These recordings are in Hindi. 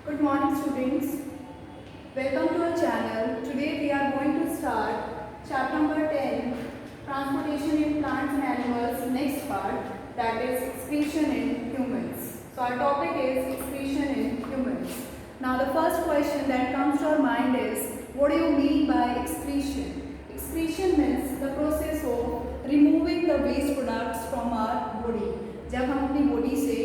Good morning students. Welcome to our channel. Today we are going to start chapter number 10, Transportation in Plants and Animals, next part, that is excretion in humans. So our topic is excretion in humans. Now the first question that comes to our mind is, what do you mean by excretion? Excretion means the process of removing the waste products from our body. जब हम अपनी बॉडी से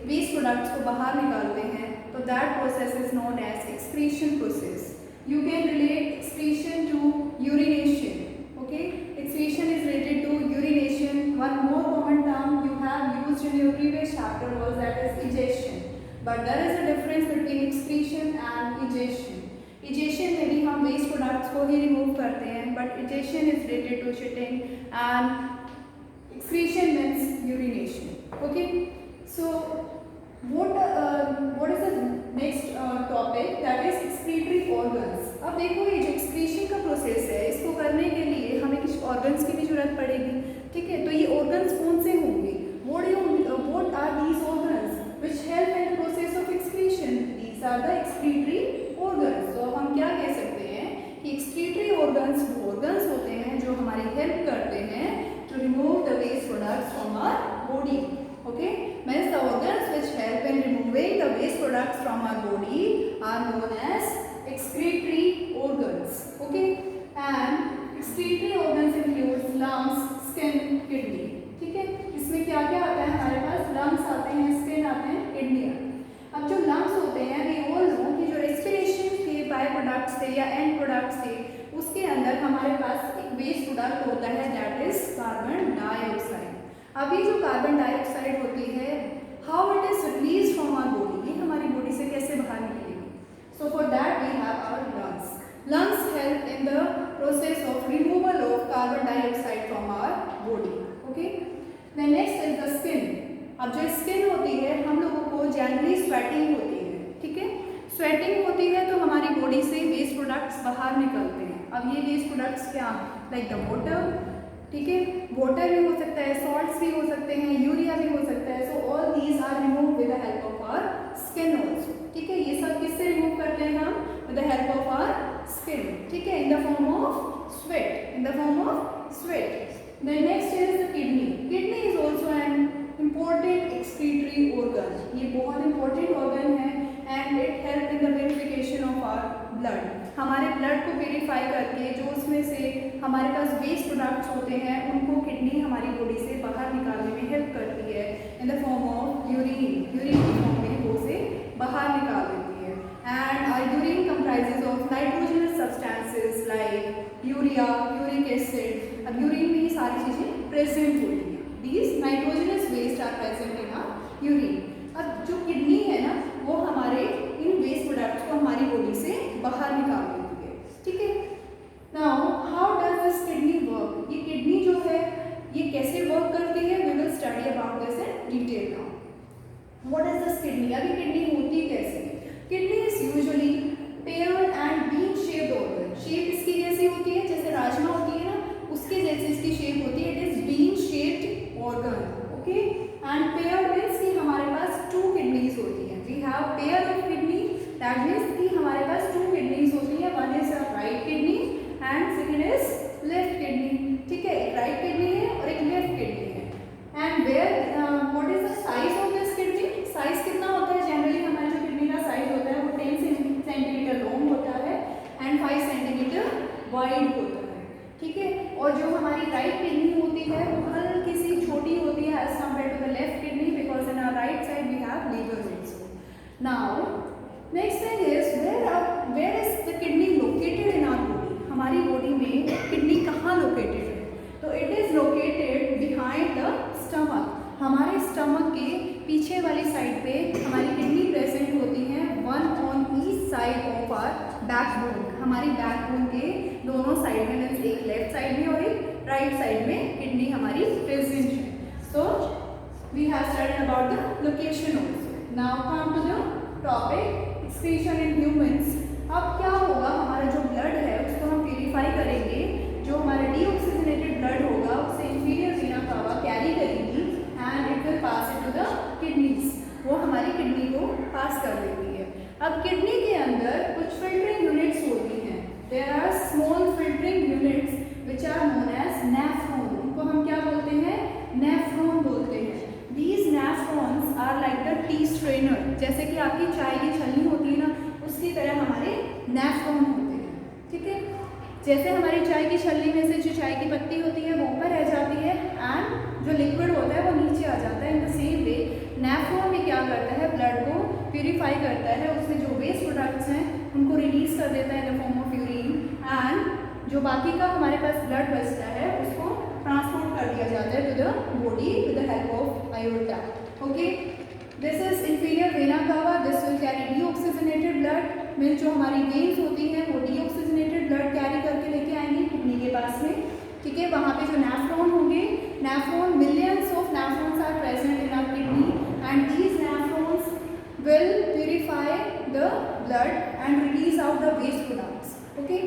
वेस्ट प्रोडक्ट्स को बाहर निकालते हैं तो that process is known as excretion process. You can relate excretion to urination. Okay, excretion is related to urination. One more common term you have used in your previous chapter was that is egestion. But there is a difference between excretion and egestion. Egestion में भी हम waste products को ही remove करते हैं, but egestion is related to shitting and excretion means urination. Okay, so what is the next topic, that is excretory organs. अब देखो ये जो excretion का process है इसको करने के लिए हमें कुछ organs की भी जरूरत पड़ेगी. ठीक है, तो ये organs कौन से होंगे? What are these organs which help in the process of excretion? These are the excretory organs. तो अब हम क्या कह सकते हैं कि excretory organs वो organs होते हैं जो हमारी help करते हैं to remove the waste products from our body. Okay, means the organs which help in removing the waste products from our body are known as excretory organs. Okay, and excretory organs include lungs, skin, kidney. ठीक है, इसमें क्या क्या आता है हमारे पास? lungs आते हैं, skin आते हैं, kidney आते हैं. अब जो lungs होते हैं we all know कि जो respiration के बाय प्रोडक्ट्स थे या एंड प्रोडक्ट्स थे उसके अंदर हमारे पास एक वेस्ट प्रोडक्ट होता है दैट इज कार्बन डाइऑक्साइड. अब ये जो कार्बन डाइऑक्साइड होती है how it is release from our body, ये हमारी बॉडी से कैसे बाहर निकलेगी? So for that we have our lungs. Lungs help in the process of removal of carbon dioxide from our body. Okay, then next is the skin. अब जो स्किन होती है हम लोगों को जनरली स्वेटिंग होती है. ठीक है, स्वेटिंग होती है तो हमारी बॉडी से वेस्ट प्रोडक्ट्स बाहर निकलते हैं. अब ये वेस्ट प्रोडक्ट्स क्या? Like the water. ठीक है, वाटर भी हो सकता है, सॉल्ट्स भी हो सकते हैं, यूरिया भी हो सकता है. So all these are remove with the help of our skin also. ठीक है, ये सब किससे रिमूव करते हैं हम? With the help of our skin. ठीक है, in the form of sweat. In the form of sweat. Then next is the kidney. Kidney is also an important excretory organ. ये बहुत इंपॉर्टेंट ऑर्गन है and it help in the purification of our blood. हमारे ब्लड को प्यूरिफाई करके जो उसमें से हमारे पास वेस्ट प्रोडक्ट्स होते हैं उनको किडनी हमारी बॉडी से बाहर निकालने में हेल्प करती है in the form of urine. Urine की फॉर्म में वो से बाहर निकाल देती है. And our urine comprises of nitrogenous substances like urea, uric acid. अब यूरिन में ये सारी चीज़ें प्रेजेंट होती हैं. These nitrogenous waste are present in our urine. अब जो किडनी है ना वो हमारे इन वेस्ट प्रोडक्ट्स को हमारी बॉडी से बाहर निकाल देती है. ठीक है, now how does this kidney work? ये किडनी जो है ये कैसे वर्क करती है? We will study about this in detail now. What is this kidney? अभी किडनी होती कैसे? Kidney is usually paired and bean shaped organ. Shape इसकी कैसी होती है? जैसे राजमा होती है ना उसके जैसे इसकी शेप होती है. It is bean shaped organ. Okay, and paired means कि हमारे पास टू किडनीज होती है. We have pair of kidney, that means कि हमारे पास टू किडनीज होती है. One is a right kidney and second is left kidney. ठीक है, एक राइट किडनी है और एक लेफ्ट किडनी है. And where what is the size of this kidney? Size कितना होता है? जनरली हमारे जो किडनी का साइज होता है वो 10 सेंटीमीटर लॉन्ग होता है एंड 5 सेंटीमीटर वाइड होता है. ठीक है, और जो हमारी राइट किडनी होती है वो हल्की सी छोटी होती है as compare to the left kidney because in our right side we have liver also. Now next thing is where is the kidney located in our body? हमारी बॉडी में किडनी कहाँ लोकेटेड है? तो it is located behind the stomach. हमारे स्टमक के पीछे वाली साइड पे हमारी किडनी प्रेजेंट होती हैं. One on each side of our backbone. हमारी बैकबोन के दोनों साइड में मीन्स एक लेफ्ट साइड में और एक राइट साइड में किडनी हमारी प्रेजेंट है. So we have studied about the location also. Now come to the topic excretion in humans. अब क्या होगा? हमारा जो ब्लड है उसको हम प्यूरिफाई करेंगे. जो हमारा डीऑक्सीजनेटेड ब्लड होगा उसे इंफीरियर वीना कावा कैरी करेगी and it will pass into the kidneys. वो हमारी किडनी को पास कर देती है. अब किडनी के अंदर कुछ फिल्टरिंग यूनिट्स होती हैं। There are small filtering units which are known as nephron. उनको हम क्या बोलते हैं? नेफ्रॉन बोलते हैं। These nephrons are like the tea strainer. जैसे कि आपकी चाय की छलनी होती है ना, उसकी तरह हमारे नेफ्रॉन होते हैं। ठीक है, जैसे हमारी चाय की छलनी में से जो चाय की पत्ती होती है वो ऊपर रह जाती है एंड जो लिक्विड होता है वो नीचे आ जाता है। In the same way nephron में क्या करता है? ब्लड को प्यूरिफाई करता है, उसमें जो वेस्ट प्रोडक्ट्स हैं उनको रिलीज कर देता है in the form of urine, and जो बाकी का हमारे पास ब्लड बचता है उसको ट्रांसपोर्ट कर दिया जाता है to the body with the help of aorta. Okay, this is inferior vena cava. This will carry deoxygenated blood. Means जो हमारी वेन्स होती हैं वो डीऑक्सीजनेटेड ब्लड कैरी करके लेके आएंगी किडनी के पास में। ठीक है, वहाँ पे जो नेफ्रॉन होंगे, nephron, millions of nephrons are present in our kidney and these nephrons will purify the blood and release out the waste products. Okay,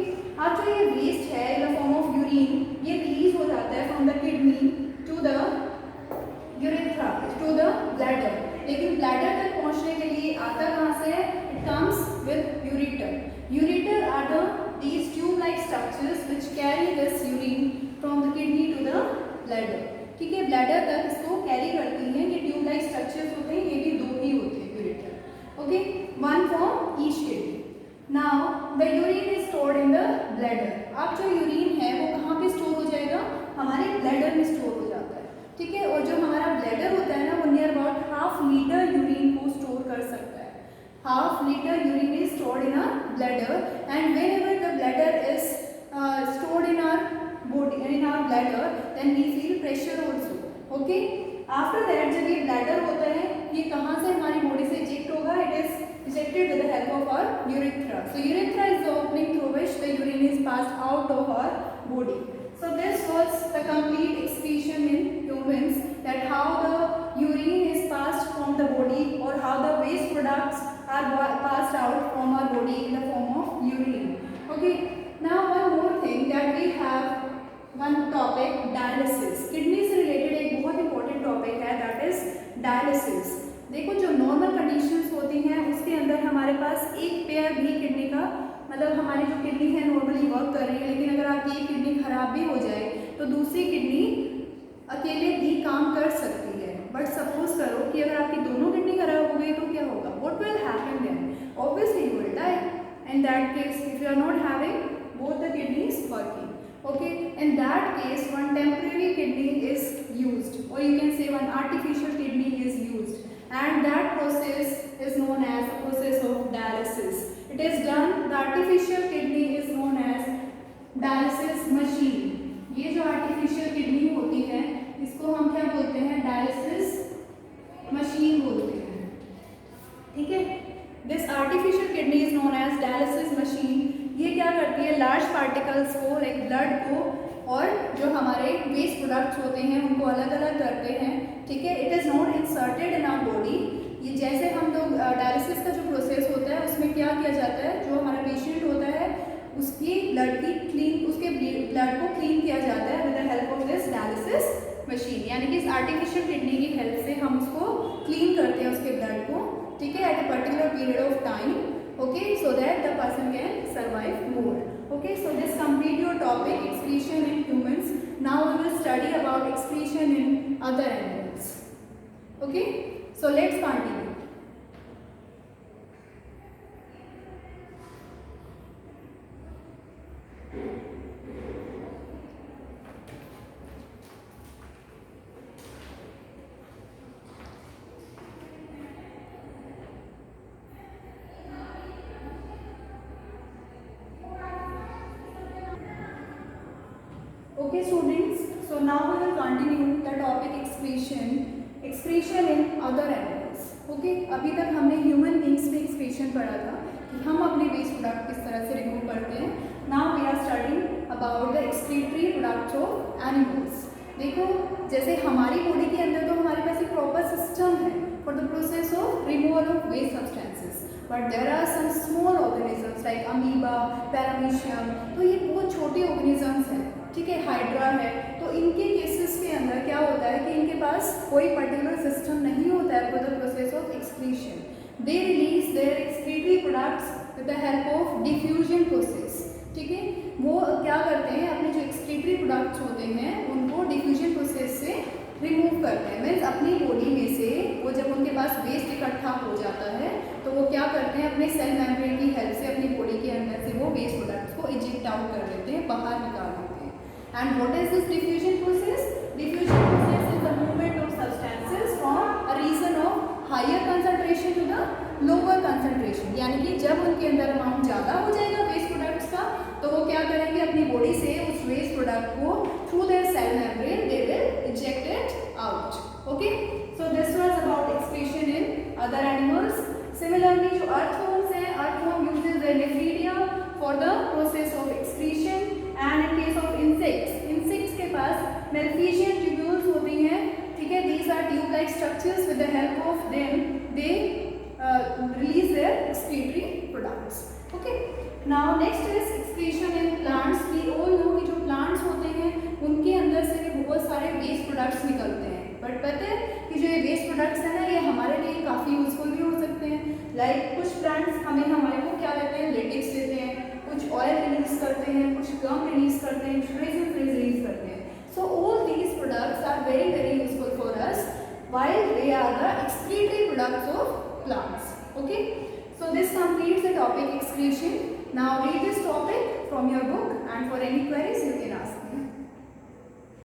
अब जो ये waste है in the form of urine, ये release हो जाता है from the kidney to the urethra, to the bladder. लेकिन bladder तक पहुंचने के लिए आता कहाँ से है? It comes with ureter. Ureter are these tube-like structures which carry this urine from the kidney to the bladder. ठीक है, ब्लैडर तक इसको कैरी करती हैं। ये ट्यूब लाइक स्ट्रक्चर्स होते हैं, ये भी दो ही होते हैं ureter. Okay, one from each kidney. Now the urine is stored in the bladder. अब जो यूरिन है वो कहाँ पे स्टोर हो जाएगा? हमारे ब्लैडर में स्टोर हो जाता है। ठीक है, और जो हमारा ब्लैडर होता है ना वो नियर अबाउट 1/2 लीटर यूरिन को स्टोर कर सकता है। 1/2 litre urine is stored in our bladder and whenever the bladder is stored in our body in our bladder, then we feel pressure also. Okay, after that जब ये bladder होता है ये कहाँ से हमारी body से eject होगा? It is ejected with the help of our urethra. So urethra is the opening through which the urine is passed out of our body. So this was the complete excretion in humans, that how the urine is passed from the body or how the waste products are passed out from our body in the form of urine. Okay, now one more thing that we have one topic, dialysis. Kidney से रिलेटेड एक बहुत इंपॉर्टेंट टॉपिक है, दैट इज डायलिसिस। देखो जो नॉर्मल कंडीशंस होती हैं उसके अंदर हमारे पास एक पेयर भी किडनी का, मतलब हमारी जो किडनी है नॉर्मली वर्क कर रही है, लेकिन अगर आपकी एक किडनी खराब भी हो जाए तो दूसरी किडनी अकेले भी काम कर सकती है। बट सपोज करो कि अगर आपकी दोनों किडनी खराब हो गई तो क्या होगा? What will happen then? Obviously you will die. In that case if you are not having both the kidneys working. Okay, in that case one temporary kidney is used, or you can say one artificial kidney is used, and that process is known as the process of dialysis. It is done, the artificial kidney is known as dialysis machine. ये जो artificial kidney होती है इसको हम क्या बोलते हैं? dialysis machine बोलते हैं। ठीक है, this artificial kidney is known as dialysis machine. ये क्या करती है? लार्ज पार्टिकल्स को, लाइक ब्लड को और जो हमारे वेस्ट प्रोडक्ट्स होते हैं उनको अलग अलग करते हैं। ठीक है, it is not inserted in our body. ये जैसे हम लोग डायलिसिस का जो प्रोसेस होता है उसमें क्या किया जाता है? जो हमारा पेशेंट होता है उसकी ब्लड की क्लीन, उसके ब्लड को क्लीन किया जाता है with the help of this dialysis machine. यानी कि इस आर्टिफिशियल किडनी की हेल्प से हम उसको क्लीन करते हैं उसके ब्लड को। ठीक है, at a particular period of time. Okay, so that the person can survive more. Okay, so this complete your topic excretion in humans. Now we will study about excretion in other animals. Okay, so let's continue. Okay students, so now we will continue the topic excretion in other animals. Okay, अभी तक हमने ह्यूमन बींग्स में excretion पढ़ा था कि हम अपने वेस्ट प्रोडक्ट किस तरह से रिमूव करते हैं। Now we are studying about the excretory products of animals. देखो जैसे हमारी बॉडी के अंदर तो हमारे पास एक प्रॉपर सिस्टम है for the process of removal of waste substances, but there are some small organisms like amoeba, paramecium. तो ये बहुत छोटे organisms हैं, ठीक है, हाइड्रा है। तो इनके केसेस के अंदर क्या होता है कि इनके पास कोई पर्टिकुलर सिस्टम नहीं होता है for the process of excretion. They release there excretory product with the help of diffusion process. ठीक है, वो क्या करते हैं, अपने जो एक्सक्रीटरी प्रोडक्ट्स होते हैं उनको डिफ्यूजन प्रोसेस से रिमूव करते हैं। मीन्स अपनी बॉडी में से वो जब उनके पास वेस्ट इकट्ठा हो जाता है तो वो क्या करते हैं, अपने सेल मेम्ब्रेन की हेल्प से अपनी बॉडी के अंदर से वो वेस्ट प्रोडक्ट्स को इजेक्ट आउट कर देते हैं, बाहर निकाल देते हैं। And what is this diffusion process? Diffusion process is the movement of substances from a region of higher concentration to the lower concentration. यानी कि जब उनके अंदर अमाउंट ज़्यादा हो जाएगा वेस्ट प्रोडक्ट्स का तो वो क्या करेंगे, अपनी बॉडी से उस वेस्ट प्रोडक्ट को through their cell membrane they will eject it out. Okay, so this was about excretion in other animals. Similarly जो अर्थवर्म्स हैं, earthworm uses their nephridia for the process of excretion. And in case of insects के पास मेल्फिशियन ट्यूब्यूल्स होती हैं। ठीक है, these are tube like structures with the help of them they release their excretory products. Okay, now next is excretion in plants. We all know कि जो plants होते हैं उनके अंदर से भी बहुत सारे waste products निकलते हैं, बट पता है कि जो ये waste products है ना, ये हमारे लिए काफ़ी यूजफुल भी हो सकते हैं। लाइक कुछ plants हमारे को क्या देते हैं, लेटेक्स देते हैं, कुछ ऑयल रिलीज करते हैं, कुछ गम रिलीज करते हैं, कुछ रेजिन रिलीज करते हैं। So all these products are very very useful for us while they are the excretory products of plants. Okay, so this completes the topic excretion. Now read this topic from your book and for any queries you can ask.